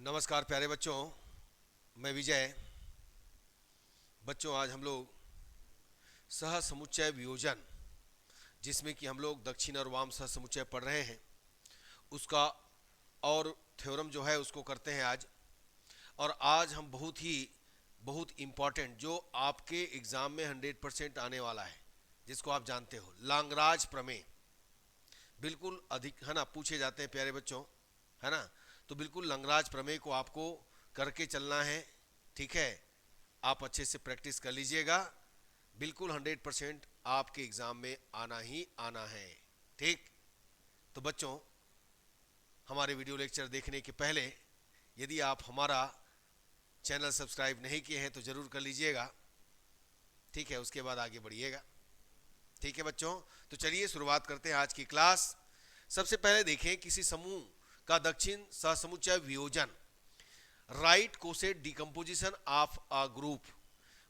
नमस्कार प्यारे बच्चों, मैं विजय। बच्चों, आज हम लोग सह समुच्चय वियोजन, जिसमें कि हम लोग दक्षिण और वाम सह समुच्चय पढ़ रहे हैं, उसका और थ्योरम जो है उसको करते हैं आज। और आज हम बहुत इम्पॉर्टेंट, जो आपके एग्ज़ाम में 100% आने वाला है, जिसको आप जानते हो, लांगराज प्रमेय। बिल्कुल अधिक है ना, पूछे जाते हैं प्यारे बच्चों, है ना। तो बिल्कुल लांगराज प्रमेय को आपको करके चलना है, ठीक है। आप अच्छे से प्रैक्टिस कर लीजिएगा। बिल्कुल 100% आपके एग्जाम में आना ही आना है, ठीक। तो बच्चों, हमारे वीडियो लेक्चर देखने के पहले यदि आप हमारा चैनल सब्सक्राइब नहीं किए हैं तो ज़रूर कर लीजिएगा, ठीक है। उसके बाद आगे बढ़िएगा, ठीक है बच्चों। तो चलिए शुरुआत करते हैं आज की क्लास। सबसे पहले देखें किसी समूह का दक्षिण सहसमुच्चय वियोजन, right coset decomposition of a group.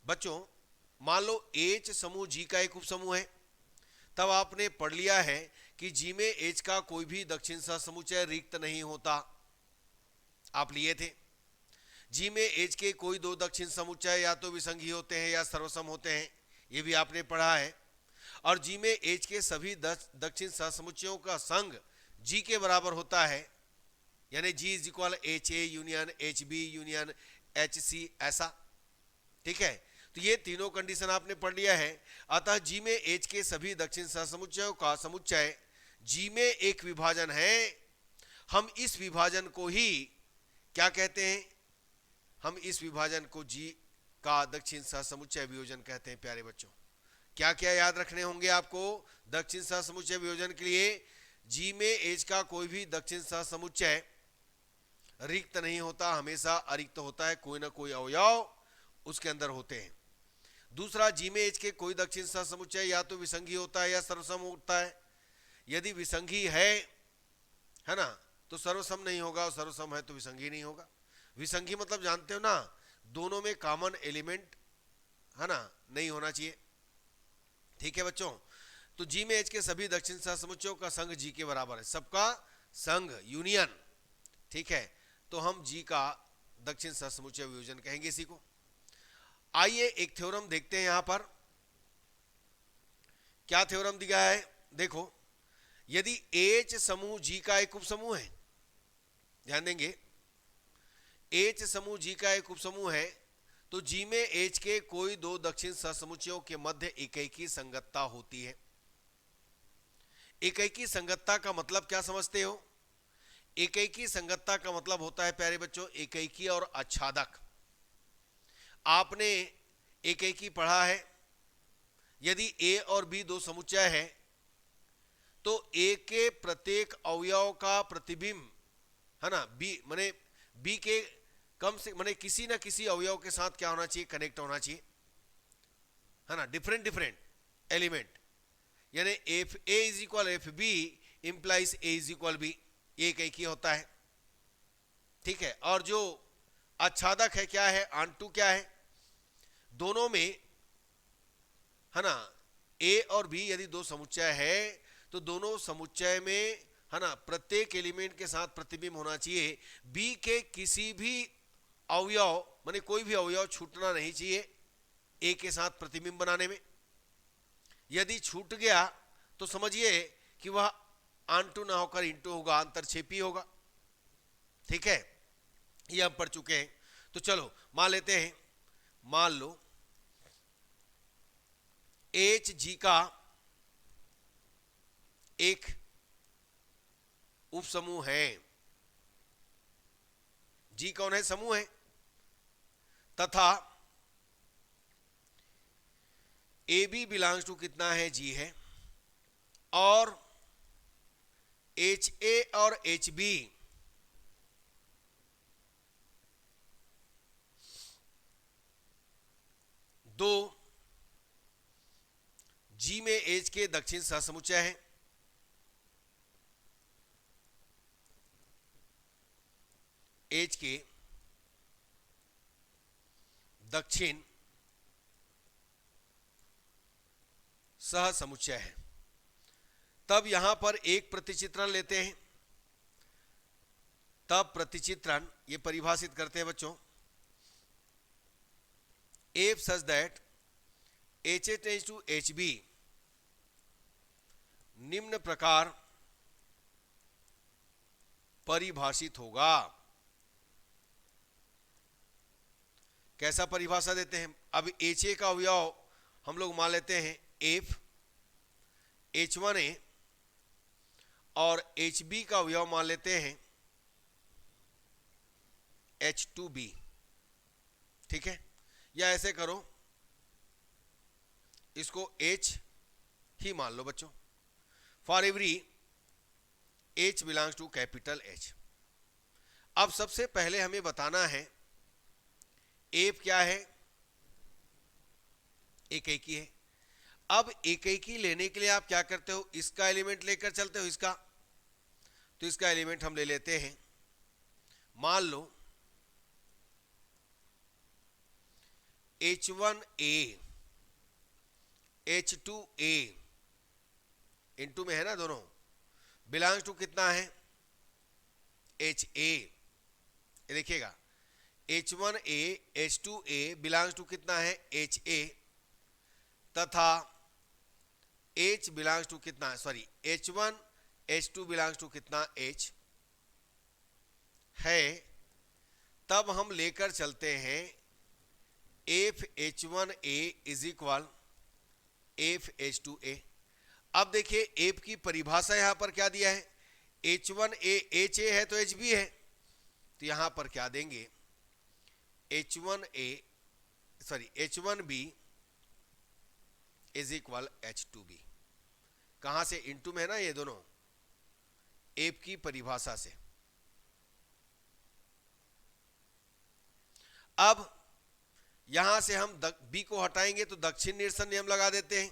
बच्चों, मान लो एच समूह जी का एक उपसमूह है, तब आपने पढ़ लिया है कि जी में एच का कोई भी दक्षिण सहसमुच्चय रिक्त नहीं होता। आप लिए थे जी में एच के कोई दो दक्षिण समुच्चय या तो विसंगी होते हैं या सर्वसम होते हैं, ये भी आपने पढ़ा है। और जी में एच के सभी दक्षिण सहसमुच्चयों का संघ जी के बराबर होता है, यानी G is equal H A union H B union H C, ऐसा, ठीक है। तो ये तीनों कंडीशन आपने पढ़ लिया है। अतः जी में एच के सभी दक्षिण सहसमुच्चयों का समुच्चय जी में एक विभाजन है। हम इस विभाजन को ही क्या कहते हैं? हम इस विभाजन को जी का दक्षिण सहसमुच्चय वियोजन कहते हैं। प्यारे बच्चों, क्या क्या याद रखने होंगे आपको दक्षिण सहसमुच्चय वियोजन के लिए? जी में एच का कोई भी दक्षिण सहसमुच्चय रिक्त नहीं होता, हमेशा अरिक्त होता है, कोई ना कोई अवयव उसके अंदर होते हैं। दूसरा, जी में एच के कोई दक्षिण सहसमुच्चय या तो विसंगी होता है या सर्वसम होता है। यदि विसंगी है ना, तो सर्वसम नहीं होगा, और सर्वसम है तो विसंगी नहीं होगा। विसंगी मतलब जानते हो ना, दोनों में कॉमन एलिमेंट है ना नहीं होना चाहिए, ठीक है बच्चों। तो जी में एच के सभी दक्षिण सहसमुच्चयों का संघ जी के बराबर है, सबका संघ, यूनियन, ठीक है। तो हम जी का दक्षिण सहसमुच्चय वियोजन कहेंगे इसी को। आइए एक थ्योरम देखते हैं। यहां पर क्या थ्योरम दिया है, देखो। यदि एच समूह जी का एक उपसमूह है, ध्यान देंगे, एच समूह जी का एक उपसमूह है, तो जी में एच के कोई दो दक्षिण सहसमुच्चयों के मध्य एकैकी संगतता होती है। एकैकी संगतता का मतलब क्या समझते हो? एकैकी संगतता का मतलब होता है प्यारे बच्चों, एकैकी और आच्छादक। आपने एकैकी पढ़ा है। यदि ए और बी दो समुच्चय है तो ए के प्रत्येक अवयव का प्रतिबिंब है ना, बी माने बी के कम से माने किसी ना किसी अवयव के साथ क्या होना चाहिए, कनेक्ट होना चाहिए, है ना, डिफरेंट डिफरेंट एलिमेंट। यानी F A is equal F B implies A is equal B, ये एक ही होता है, ठीक है। और जो आच्छादक है क्या है, आंटू क्या है, दोनों में है ना, ए और बी यदि दो समुच्चय है तो दोनों समुच्चय में है ना प्रत्येक एलिमेंट के साथ प्रतिबिंब होना चाहिए। बी के किसी भी अवयव माने कोई भी अवयव छूटना नहीं चाहिए ए के साथ प्रतिबिंब बनाने में। यदि छूट गया तो समझिए कि वह आंटू ना होकर इंटू होगा, अंतरछेपी होगा, ठीक है। ये हम पढ़ चुके हैं। तो चलो मान लेते हैं, मान लो एच जी का एक उपसमूह है। जी कौन है? समूह है। तथा ए बी बिलोंग्स टू कितना है? जी है। और एच ए और एच बी दो जी में एच के दक्षिण सहसमुच्चय है। एच के दक्षिण सहसमुच्चय है। तब यहां पर एक प्रतिचित्रण लेते हैं। तब प्रतिचित्रण ये परिभाषित करते हैं बच्चों, if such that HA tends to HB निम्न प्रकार परिभाषित होगा। कैसा परिभाषा देते हैं? अब HA का अवयव हम लोग मान लेते हैं F, H1A और HB का अवयव मान लेते हैं H2B। ठीक है, या ऐसे करो, इसको H ही मान लो बच्चों। For every H belongs to capital H। अब सबसे पहले हमें बताना है F क्या है? एकैकी है। अब एकैकी लेने के लिए आप क्या करते हो? इसका एलिमेंट लेकर चलते हो, इसका, तो इसका एलिमेंट हम ले लेते हैं। मान लो H1A H2A इनटू में है ना दोनों, बिलोंग्स टू कितना है? HA। ये देखिएगा H1A H2A बिलोंग्स टू कितना है? HA, तथा H बिलोंग्स टू कितना है? Sorry, H1 H2 belongs to कितना? H है। तब हम लेकर चलते हैं F H1A is equal F H2A। अब देखिए F की परिभाषा यहां पर क्या दिया है? H1A HA है तो HB है, तो यहां पर क्या देंगे? H1B is equal H2B। कहां से? इनटू में है ना ये दोनों, F की परिभाषा से। अब यहां से हम B को हटाएंगे तो दक्षिण निरसन नियम लगा देते हैं।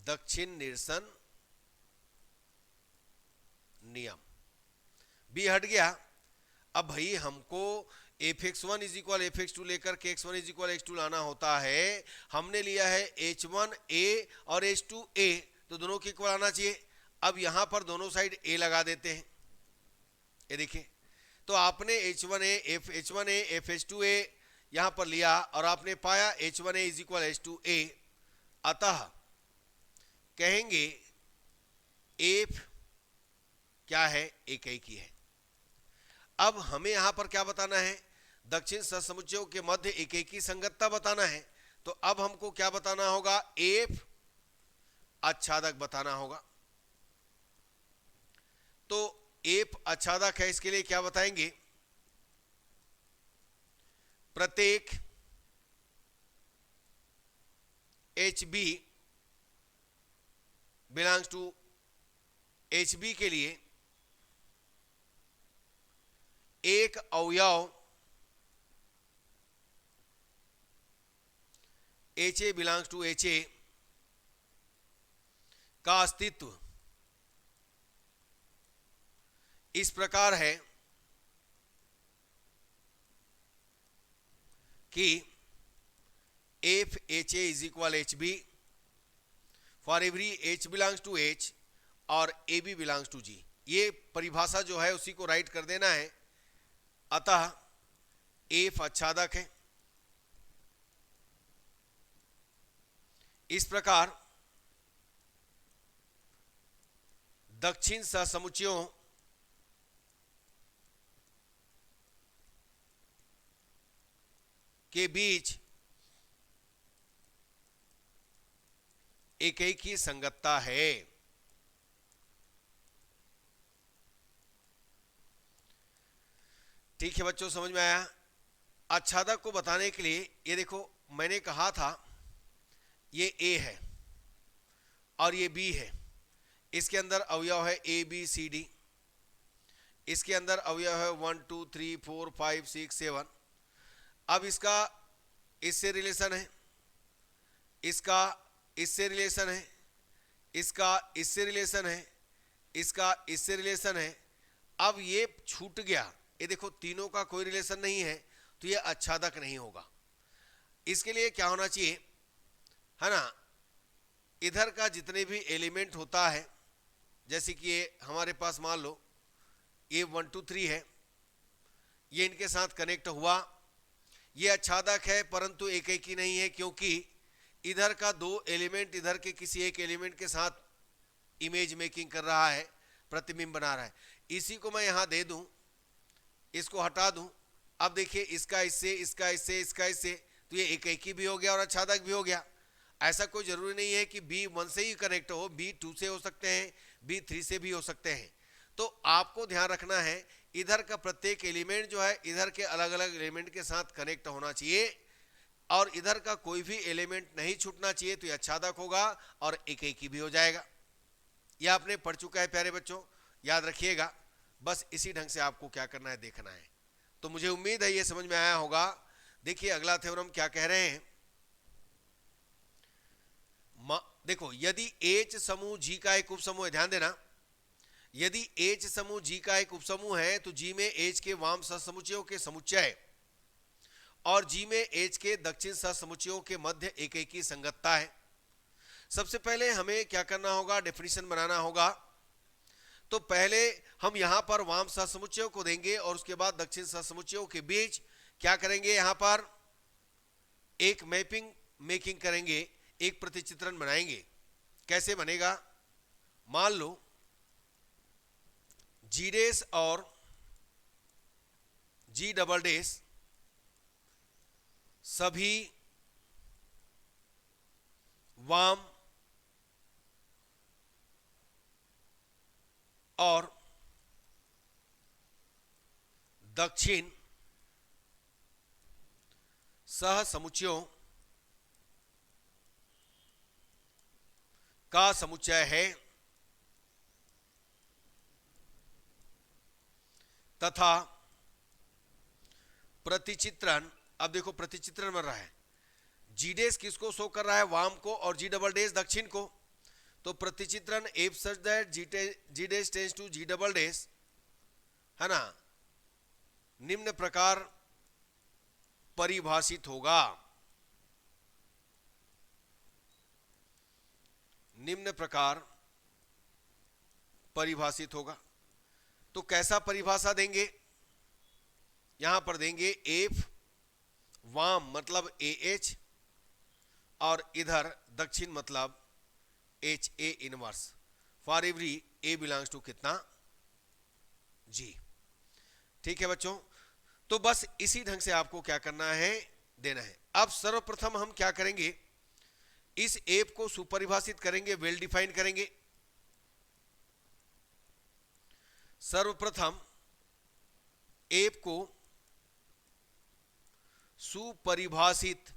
दक्षिण निरसन नियम, B हट गया। अब भाई हमको fx1 इज इक्वल fx2 लेकर के x1 इज इक्वल x2 लाना होता है। हमने लिया है H1A और H2A, तो दोनों के इक्वल आना चाहिए। अब यहां पर दोनों साइड A लगा देते हैं। ये देखिए, तो आपने H1A FH2A यहां पर लिया और आपने पाया H1A इज इक्वल H2A, अतः कहेंगे F क्या है? एकैकी है। अब हमें यहां पर क्या बताना है? दक्षिण सहसमुच्चयों के मध्य एकैकी संगतता बताना है। तो अब हमको क्या बताना होगा? F आच्छादक बताना होगा। तो F आच्छादक है, इसके लिए क्या बताएंगे? प्रत्येक HB बिलोंग्स टू HB के लिए एक अवयव HA बिलोंग्स टू HA का अस्तित्व इस प्रकार है कि FHA is equal HB for every H belongs to H और AB बिलोंग्स टू G। ये परिभाषा जो है उसी को राइट कर देना है। अतः F आच्छादक है। इस प्रकार दक्षिण सहसमुच्चयों के बीच एकैकी संगतता है। ठीक है बच्चों, समझ में आया? आच्छादक को बताने के लिए ये देखो, मैंने कहा था ये A है और ये B है। इसके अंदर अवयव है A B C D, इसके अंदर अवयव है 1 2 3 4 5 6 7। अब इसका इससे रिलेशन है, इसका इससे रिलेशन है, इसका इससे रिलेशन है, इसका इससे रिलेशन है। अब ये छूट गया, ये देखो तीनों का कोई रिलेशन नहीं है, तो ये आच्छादक नहीं होगा। इसके लिए क्या होना चाहिए, है ना? इधर का जितने भी एलिमेंट होता है, जैसे कि ये हमारे पास मान लो ये 1 2 3 है, ये इनके साथ कनेक्ट हुआ, ये आच्छादक है परंतु एक ही नहीं है, क्योंकि इधर का दो एलिमेंट इधर के किसी एक एलिमेंट के साथ इमेज मेकिंग कर रहा है, प्रतिबिंब बना रहा है। इसी को मैं यहां दे दूं, इसको हटा दूं, अब देखिए इसका इससे, इसका इससे, इसका इससे, तो ये एक ही भी हो गया और आच्छादक भी हो गया। ऐसा कोई जरूरी नहीं है कि B1 से ही कनेक्ट हो, B2 से हो सकते हैं, B3 से भी हो सकते हैं। तो आपको ध्यान रखना है इधर का प्रत्येक एलिमेंट जो है इधर के अलग अलग एलिमेंट के साथ कनेक्ट होना चाहिए, और इधर का कोई भी एलिमेंट नहीं छूटना चाहिए, तो ये आच्छादक होगा और एक ही भी हो जाएगा। यह आपने पढ़ चुका है प्यारे बच्चों, याद रखिएगा। बस इसी ढंग से आपको क्या करना है, देखना है। तो मुझे उम्मीद है ये समझ में आया होगा। देखिए अगला थ्योरम क्या कह रहे हैं, देखो यदि H समूह G का एक उपसमूह है, ध्यान देना, यदि H समूह G का एक उपसमूह है तो G में H के वाम सहसमुच्चयों के समुच्चय और G में H के दक्षिण सहसमुच्चयों के मध्य एक की संगतता है। सबसे पहले हमें क्या करना होगा, डेफिनेशन बनाना होगा। तो पहले हम यहां पर वाम सहसमुच्चयों को देंगे और उसके बाद दक्षिण सहसमुच्चयों के बीच क्या करेंगे, यहां पर एक मैपिंग मेकिंग करेंगे, एक प्रतिचित्रण बनाएंगे। कैसे बनेगा, मान लो G डैश और G डबल डैश सभी वाम और दक्षिण सहसमुच्चयों का समुच्चय है तथा प्रतिचित्रण, अब देखो प्रतिचित्रण बन रहा है, G डैश किसको शो कर रहा है, वाम को, और G डबल डैश दक्षिण को। तो प्रतिचित्रण F such that G dash tends to G double dash, है ना, निम्न प्रकार परिभाषित होगा, निम्न प्रकार परिभाषित होगा। तो कैसा परिभाषा देंगे, यहां पर देंगे एफ वाम मतलब AH और इधर दक्षिण मतलब HA inverse for every A belongs to कितना, G। ठीक है बच्चों, तो बस इसी ढंग से आपको क्या करना है, देना है। अब सर्वप्रथम हम क्या करेंगे, इस एप को सुपरिभाषित करेंगे, वेल डिफाइन करेंगे। सर्वप्रथम एप को सुपरिभाषित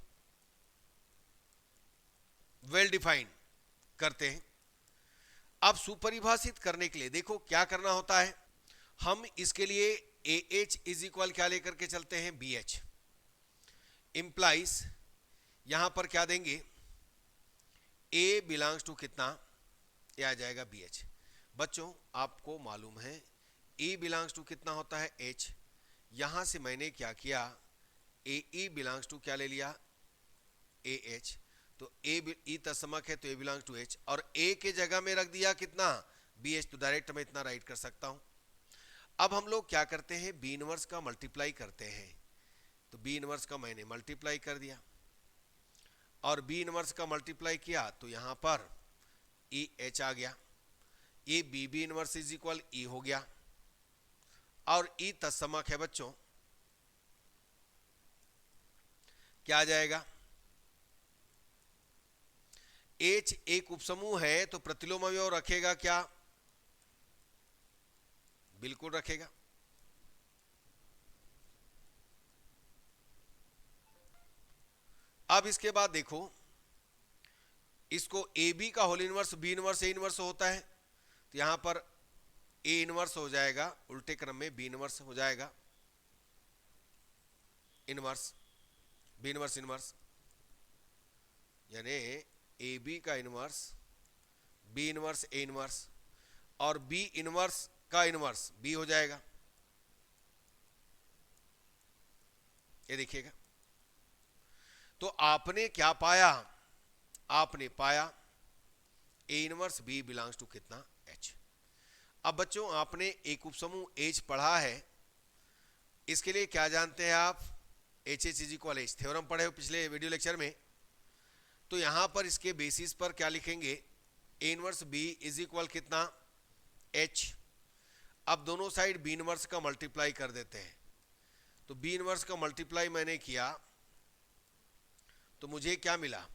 वेल डिफाइन करते हैं। अब सुपरिभाषित करने के लिए देखो क्या करना होता है, हम इसके लिए AH इज इक्वल क्या लेकर के चलते हैं, BH इंप्लाइज, यहां पर क्या देंगे, A बिलोंग्स टू कितना, ये आ जाएगा BH। बच्चों आपको मालूम है E बिलोंग्स टू कितना होता है, H। यहां से मैंने क्या किया, AE बिलोंग्स टू क्या ले लिया, AH। तो E तत्समक है तो A बिलोंग्स टू H, और A के जगह में रख दिया कितना, BH। तो डायरेक्ट मैं इतना राइट कर सकता हूं। अब हम लोग क्या करते हैं, B इनवर्स का मल्टीप्लाई करते हैं। तो B इनवर्स का मैंने मल्टीप्लाई कर दिया, और B इनवर्स का मल्टीप्लाई किया तो यहां पर EH आ गया, ये BB inverse is equal E हो गया, और E तत्समक है बच्चों क्या आ जाएगा, H एक उपसमूह है तो प्रतिलोम अवयव रखेगा क्या, बिल्कुल रखेगा। अब इसके बाद देखो, इसको AB का whole inverse B inverse A inverse होता है, तो यहां पर A इनवर्स हो जाएगा, उल्टे क्रम में B इनवर्स हो जाएगा, इनवर्स B इनवर्स इनवर्स, यानी AB का inverse B inverse A inverse, और B इनवर्स का इनवर्स B हो जाएगा। ये देखिएगा, तो आपने क्या पाया, आपने पाया A inverse B belongs to कितना, H। अब बच्चों आपने एक उपसमूह एच पढ़ा है, इसके लिए क्या जानते हैं आप? H H is equal H, theorem पढ़े हो पिछले वीडियो लेक्चर में। तो यहां पर इसके बेसिस पर क्या लिखेंगे? A inverse B is equal कितना? एच। अब दोनों साइड बी इनवर्स का मल्टीप्लाई कर देते हैं। तो बी इनवर्स का मल्टीप्लाई मैंने किया तो मुझे क्या मिला?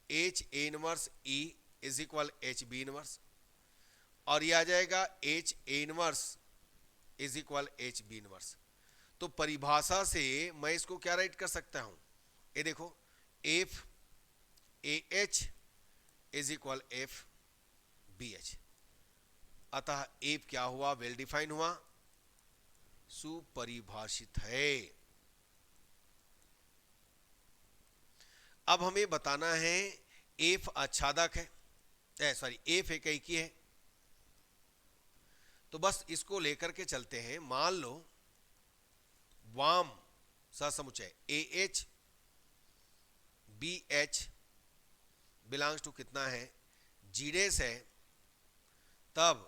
H A inverse E is equal H B inverse, और ये आ जाएगा H A inverse is equal H B inverse. तो परिभाषा से मैं इसको क्या राइट कर सकता हूं? ये देखो, F A H is equal F B H. अतः एफ क्या हुआ? वेल डिफाइन हुआ, सुपरिभाषित है। अब हमें बताना है एफ आच्छादक है, सॉरी एफ एकैकी है। तो बस इसको लेकर के चलते हैं। मान लो वाम सहसमुच्चय A H B H belongs to कितना है? जी डेस है, तब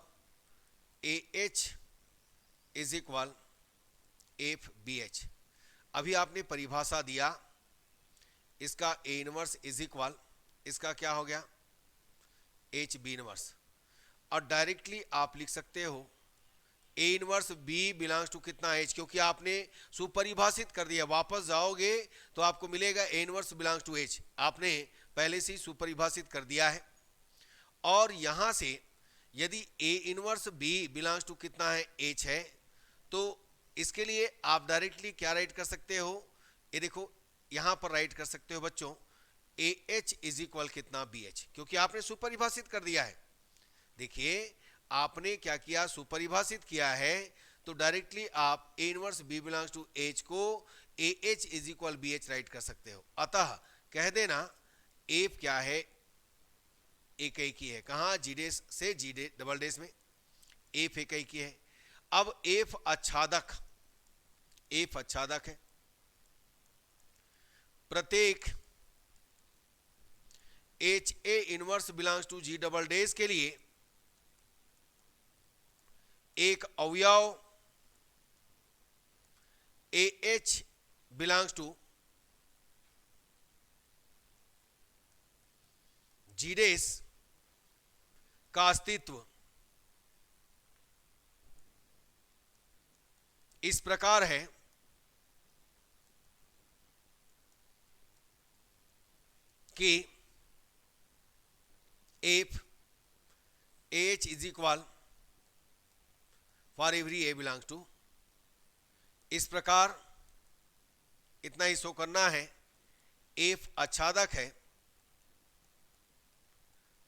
A H is equal F B H. अभी आपने परिभाषा दिया, इसका ए इनवर्स इज इक्वल, इसका क्या हो गया? H B inverse. और डायरेक्टली आप लिख सकते हो A inverse B belongs to कितना? एच, क्योंकि आपने सुपरिभाषित कर दिया। वापस जाओगे तो आपको मिलेगा A inverse belongs to H, आपने पहले से ही सुपरिभाषित कर दिया है। और यहां से यदि A inverse B belongs to कितना है? एच है, तो इसके लिए आप डायरेक्टली क्या राइट कर सकते हो? ये देखो, यहां पर राइट कर सकते हो बच्चों ए एच इज इक्वल कितना? बी एच, क्योंकि आपने सुपरिभाषित कर दिया है। देखिए आपने क्या किया? सुपरिभाषित किया है, तो डायरेक्टली आप A inverse B belongs to H को A H is equal B H write कर सकते हो। अतः कह देना एफ क्या है? एकैकी है। कहां? जी डेस से जी डे डबल डेस में एफ एकैकी है। अब एफ आच्छादक, एफ आच्छादक है। प्रत्येक H A inverse belongs to G double dash के लिए एक अवयव A H belongs to G dash का अस्तित्व इस प्रकार है कि F H is equal for every A belongs to, इस प्रकार इतना ही शो करना है। एफ आच्छादक है,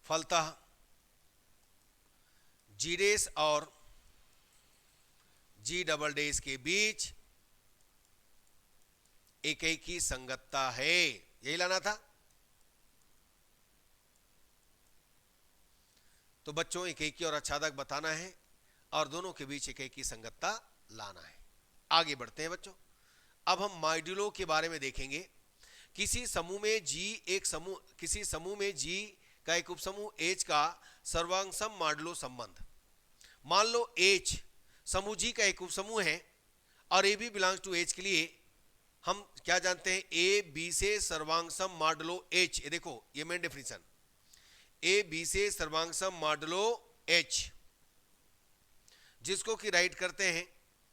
फलतः जी डेस और जी डबल डेस के बीच एकैकी संगतता है। यही लाना था। तो बच्चों एकैकी और आच्छादक बताना है और दोनों के बीच एकैकी संगतता लाना है। आगे बढ़ते हैं बच्चों। अब हम मॉड्यूलो के बारे में देखेंगे। किसी समूह में जी एक समूह, किसी समूह में जी का एक उपसमूह एच का सर्वांगसम मॉडुलो संबंध। मान लो एच समूह जी का एक उपसमूह है और A B belongs to H के लिए हम क्या जानते हैं? ए बी से सर्वांगसम मॉडुलो एच। ये देखो, ये मेन डेफिनेशन, ए बी से सर्वांगसम मॉडुलो एच, जिसको कि राइट करते हैं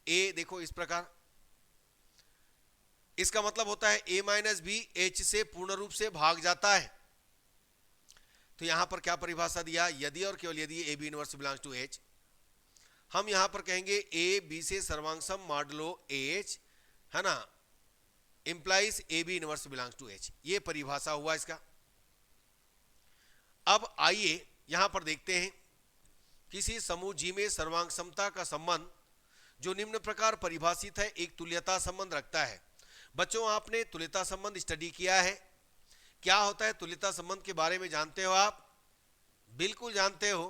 ए, देखो इस प्रकार। इसका मतलब होता है ए माइनस बी एच से पूर्ण रूप से भाग जाता है। तो यहां पर क्या परिभाषा दिया? यदि और केवल यदि A B inverse belongs to H, हम यहां पर कहेंगे ए बी से सर्वांगसम मॉडुलो एच, है ना, implies A B inverse belongs to H. ये परिभाषा हुआ इसका। अब आइए यहां पर देखते हैं किसी समूह जी में सर्वांग समता का संबंध जो निम्न प्रकार परिभाषित है, एक तुल्यता संबंध रखता है। बच्चों आपने तुल्यता संबंध स्टडी किया है। क्या होता है तुल्यता संबंध के बारे में जानते हो आप? बिल्कुल जानते हो।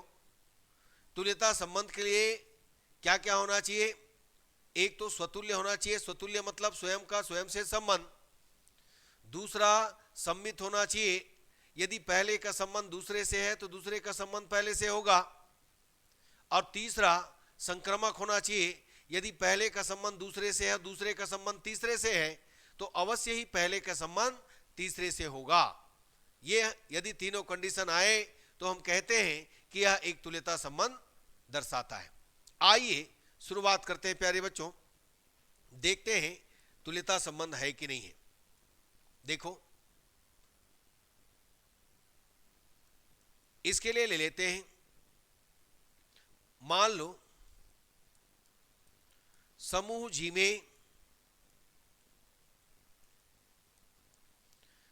तुल्यता संबंध के लिए क्या क्या होना चाहिए? एक तो स्वतुल्य होना चाहिए। स्वतुल्य मतलब स्वयं का स्वयं से संबंध। दूसरा सम्मित होना चाहिए। यदि पहले का संबंध दूसरे से है तो दूसरे का संबंध पहले से होगा। और तीसरा संक्रामक होना चाहिए। यदि पहले का संबंध दूसरे से है, दूसरे का संबंध तीसरे से है, तो अवश्य ही पहले का संबंध तीसरे से होगा। ये यदि तीनों कंडीशन आए तो हम कहते हैं कि यह एक तुल्यता संबंध दर्शाता है। आइए शुरुआत करते हैं प्यारे बच्चों, देखते हैं तुल्यता संबंध है कि नहीं है। देखो, इसके लिए ले लेते हैं, मान लो समूह जी में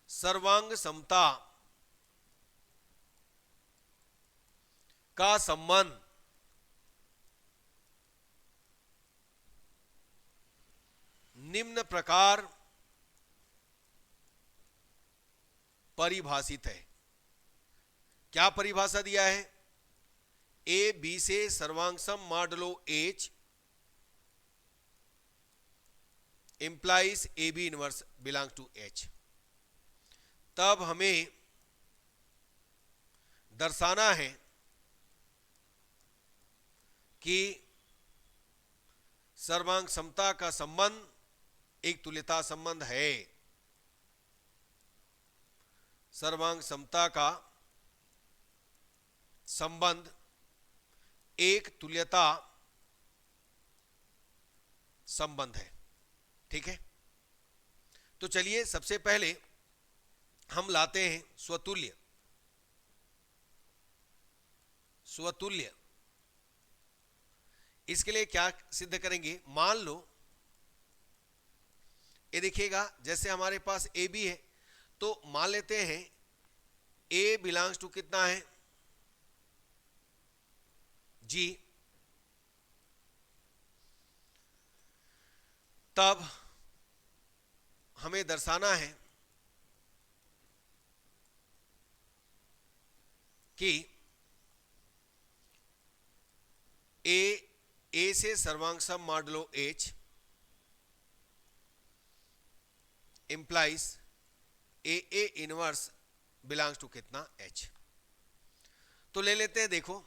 सर्वांग समता का संबंध निम्न प्रकार परिभाषित है। क्या परिभाषा दिया है? ए बी से सर्वांगसम modulo H implies A B inverse belong to H. तब हमें दर्शाना है कि सर्वांग समता का संबंध एक तुल्यता संबंध है। सर्वांग समता का संबंध एक तुल्यता संबंध है। ठीक है, तो चलिए सबसे पहले हम लाते हैं स्वतुल्य। स्वतुल्य इसके लिए क्या सिद्ध करेंगे? मान लो ये देखिएगा, जैसे हमारे पास ए बी है, तो मान लेते हैं ए बिलोंग्स टू कितना है? जी। तब हमें दर्शाना है कि ए से सर्वांगसम modulo H implies A inverse belongs to कितना? एच। तो ले लेते हैं, देखो,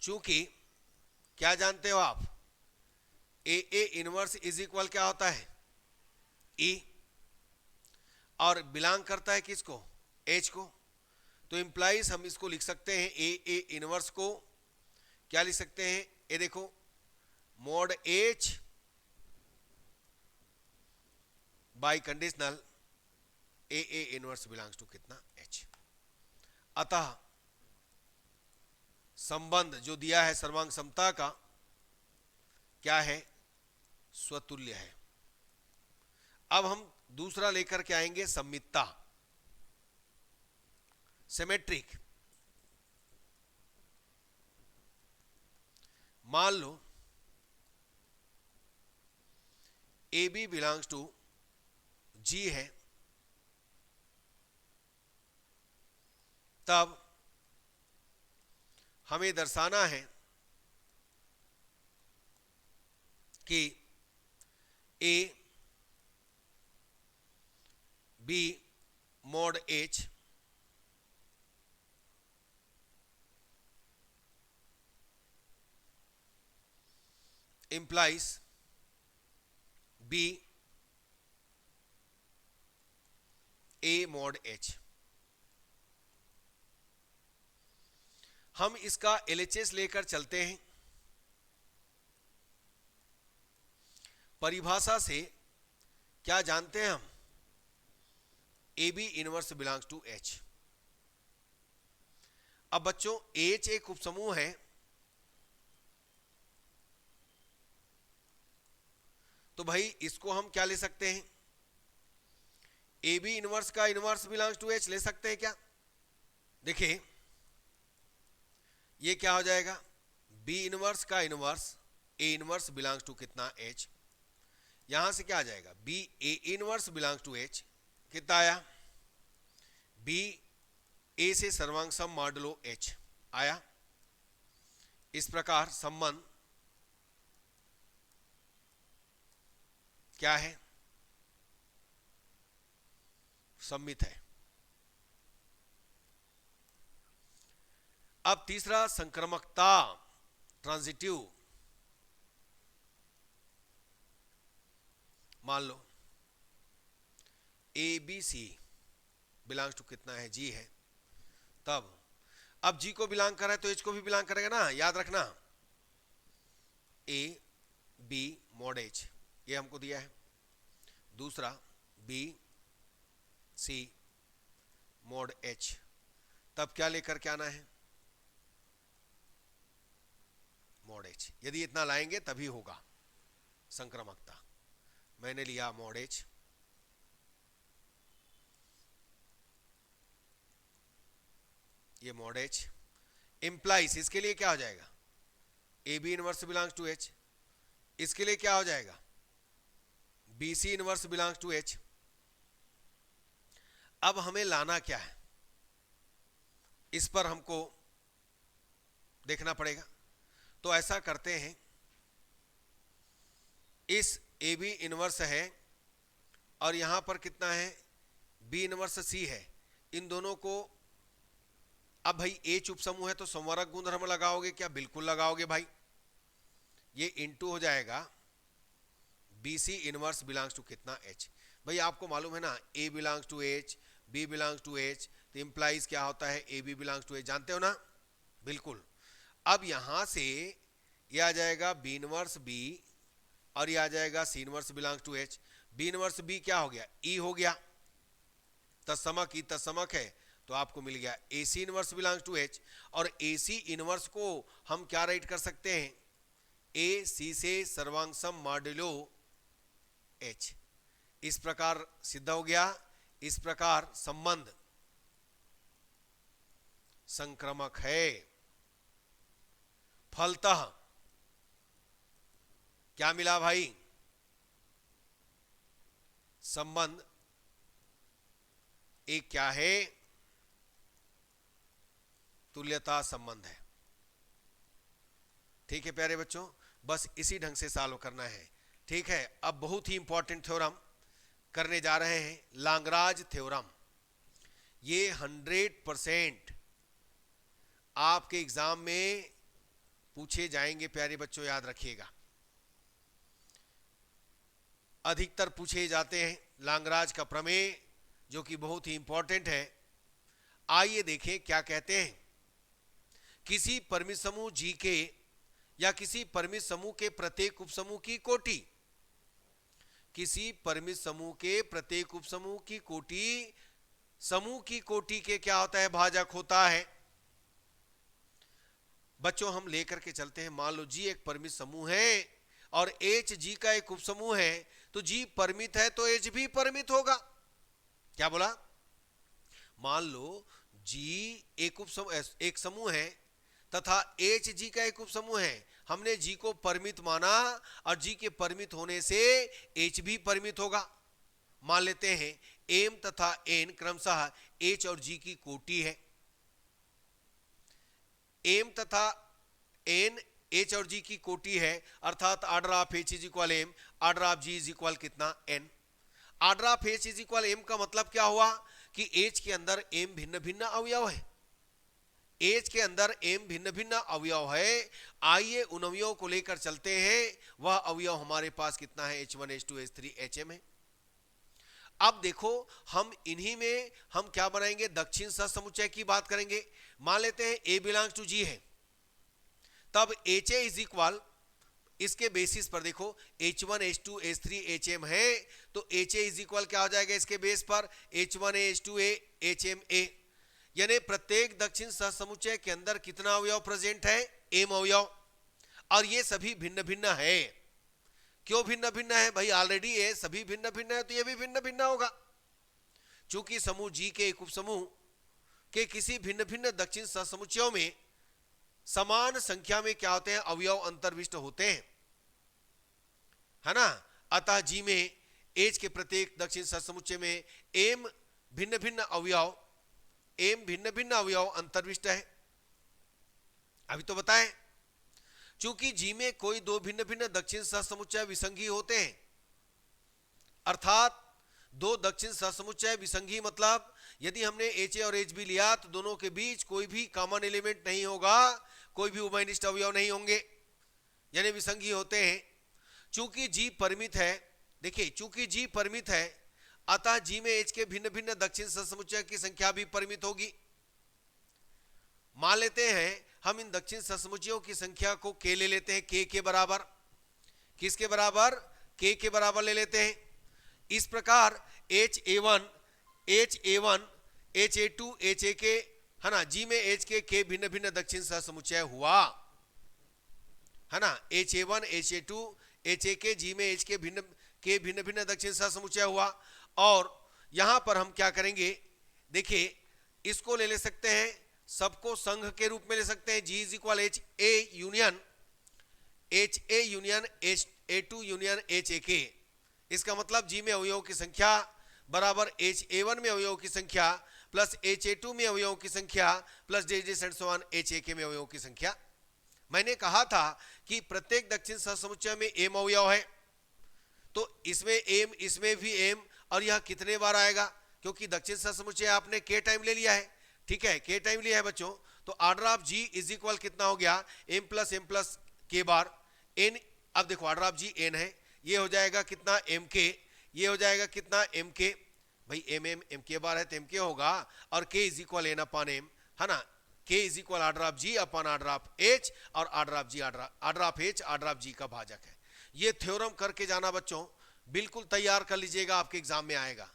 चूंकि क्या जानते हो आप, ए इनवर्स इज इक्वल क्या होता है? ई, और बिलोंग करता है किसको? एच को। तो इंप्लाइज हम इसको लिख सकते हैं, ए इनवर्स को क्या लिख सकते हैं? ये देखो, mod H by conditional A inverse belongs to कितना? एच। अतः संबंध जो दिया है सर्वांग समता का क्या है? स्वतुल्य है। अब हम दूसरा लेकर के आएंगे, सम्मितता, सिमेट्रिक। मान लो A B belongs to G है, तब हमें दर्शाना है कि A B mod H implies B A mod H। हम इसका LHS लेकर चलते हैं। परिभाषा से क्या जानते हैं हम? A B inverse belongs to H। अब बच्चों, H एक उपसमूह है, तो भाई इसको हम क्या ले सकते हैं? ए बी इनवर्स का इनवर्स बिलोंग्स टू एच ले सकते हैं क्या? देखिए, ये क्या हो जाएगा? बी इनवर्स का inverse A inverse belongs to कितना? एच। यहां से क्या आ जाएगा? B A inverse belongs to H कितना आया? बी ए से सर्वांग सम मॉडुलो एच आया। इस प्रकार संबंध क्या है? सम्मित है। अब तीसरा संक्रमकता, ट्रांजिटिव। मान लो A B C belongs to कितना है, जी है, तब अब जी को बिलोंग कर रहा है तो एच को भी बिलोंग करेगा ना, याद रखना। ए बी मॉड एच ये हमको दिया है, दूसरा बी सी मॉड एच, तब क्या लेकर के आना है, मॉड एच। यदि इतना लाएंगे तभी होगा संक्रमकता। मैंने लिया मॉड एच, ये मॉड एच इंप्लाइज, इसके लिए क्या हो जाएगा, A B inverse belongs to H, इसके लिए क्या हो जाएगा, B C inverse belongs to H. अब हमें लाना क्या है, इस पर हमको देखना पड़ेगा। तो ऐसा करते हैं, इस ए बी इनवर्स है और यहां पर कितना है, बी इनवर्स सी है, इन दोनों को, अब भाई एच उपसमूह है तो संवरक गुणधर्म लगाओगे क्या, बिल्कुल लगाओगे भाई। ये इनटू हो जाएगा B C inverse belongs to कितना, एच। भाई आपको मालूम है ना, A belongs to H, B belongs to H, तो इंप्लाइज क्या होता है, A B belongs to H, जानते हो ना, बिल्कुल। अब यहां से ये आ जाएगा बी इनवर्स बी और ये आ जाएगा C inverse belongs to H. B inverse B क्या हो गया, ई हो गया, तत्समक ई तत्समक है, तो आपको मिल गया A C inverse belongs to H. और ए सी इनवर्स को हम क्या राइट कर सकते हैं, ए सी से सर्वांग मॉड्यूलो एच। इस प्रकार सिद्ध हो गया, इस प्रकार संबंध संक्रमक है। फलतः क्या मिला भाई, संबंध एक क्या है, तुल्यता संबंध है। ठीक है प्यारे बच्चों, बस इसी ढंग से सॉल्व करना है। ठीक है, अब बहुत ही इंपॉर्टेंट थ्योरम करने जा रहे हैं, लाग्रांज थ्योरम। ये 100% आपके एग्जाम में पूछे जाएंगे प्यारे बच्चों, याद रखिएगा, अधिकतर पूछे जाते हैं लाग्रांज का प्रमेय, जो कि बहुत ही इंपॉर्टेंट है। आइए देखें क्या कहते हैं। किसी परिमित समूह जी के या किसी परिमित समूह के प्रत्येक उपसमूह की कोटि, किसी परिमित समूह के प्रत्येक उपसमूह की कोटि समूह की कोटि के क्या होता है, भाजक होता है। बच्चों हम लेकर के चलते हैं, मान लो जी एक परिमित समूह है और एच जी का एक उपसमूह है, तो जी परिमित है तो एच भी परिमित होगा। क्या बोला, मान लो जी एक समूह है तथा एच जी का एक उपसमूह है, हमने जी को परिमित माना और जी के परिमित होने से एच भी परिमित होगा। मान लेते हैं एम तथा एन क्रमशः एच और जी की कोटि है। एम तथा एन एच और जी की कोटि है, अर्थात order of H is equal M, order of G is equal कितना, N. Order of H is equal M का मतलब क्या हुआ कि एच के अंदर एम भिन्न भिन्न अवयव है, एच के अंदर एम भिन्न भिन्न अवयव है। आइए उन अवयव को लेकर चलते हैं, वह अवयव हमारे पास कितना है, H1 H2 H3 Hm है। अब देखो हम इन्हीं में हम क्या बनाएंगे, दक्षिण सहसमुच्चय की बात करेंगे। मान लेते हैं ए बिलोंग्स टू जी है, तब एच ए इज इक्वल, इसके बेसिस पर देखो H1 H2 H3 Hm है, तो एच ए इज इक्वल क्या हो जाएगा, इसके बेस पर H1A H2A HMA, यानी प्रत्येक दक्षिण सहसमुच्चय के अंदर कितना अवयव प्रेजेंट है, एम अवयव, और ये सभी भिन्न भिन्न है। क्यों भिन्न भिन्न है भाई, ऑलरेडी ये सभी भिन्न भिन्न है तो ये भी भिन्न भिन्न होगा। चूंकि समूह जी के एक उपसमूह के किसी भिन्न भिन्न दक्षिण सहसमुच्चयों में समान संख्या में क्या होते हैं, अवयव अंतर्विष्ट होते हैं, है ना। अतः जी में एच के प्रत्येक दक्षिण सहसमुच्चय में एम भिन्न भिन्न अवयव, एम भिन्न भिन्न अवयव अंतर्विष्ट है। अभी तो बताएं, चूंकि जी में कोई दो भिन्न भिन्न दक्षिण सहसमुच्चय विसंगी होते हैं, अर्थात दो दक्षिण सहसमुच्चय विसंगी मतलब यदि हमने एच ए और एच बी लिया तो दोनों के बीच कोई भी कॉमन एलिमेंट नहीं होगा, कोई भी उभयनिष्ठ अवयव नहीं होंगे, यानी विसंगी होते हैं। चूंकि जी परिमित है, देखिए चूंकि जी परिमित है अतः जी में एच के भिन्न भिन्न दक्षिण सहसमुच्चय की संख्या भी परिमित होगी। मान लेते हैं हम इन दक्षिण सहसमुच्चयों की संख्या को k ले लेते हैं, k के बराबर, किसके बराबर, k के बराबर ले लेते हैं। इस प्रकार HA1, HA1, HA2, HAK है ना, जी में H के k भिन्न भिन्न दक्षिण सहसमुच्चय हुआ है ना। HA1, HA2, HAK जी में H के भिन्न भिन्न दक्षिण सहसमुच्चय हुआ। और यहां पर हम क्या करेंगे, देखिए इसको ले सकते हैं, सबको संघ के रूप में ले सकते हैं। G is equal HA union HA2 union HAK। इसका मतलब G में अवयवों की संख्या बराबर HA1 में अवयवों की संख्या प्लस HA2 में अवयवों की संख्या प्लस HAK में अवयवों की संख्या। मैंने कहा था कि प्रत्येक दक्षिण सहसमुच्चय में m अवयव है, तो इसमें m, इसमें भी m, और यह कितने बार आएगा, क्योंकि दक्षिण सहसमुच्चय आपने k टाइम ले लिया है, ठीक है, k टाइम लिया है बच्चों। तो order of g is equal कितना हो गया, m प्लस k बार n। अब देखो ऑर्डर ऑफ g n है, ये हो जाएगा कितना mk, ये हो जाएगा कितना mk, भाई mk बार है तो mk होगा, और k is equal n upon m है ना। k is equal order of g upon order of h, और order of g order of h order of g का भाजक है। ये थ्योरम करके जाना बच्चों, बिल्कुल तैयार कर लीजिएगा, आपके एग्जाम में आएगा।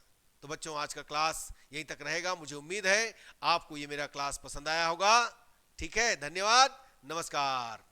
तो बच्चों आज का क्लास यहीं तक रहेगा। मुझे उम्मीद है आपको ये मेरा क्लास पसंद आया होगा। ठीक है, धन्यवाद, नमस्कार।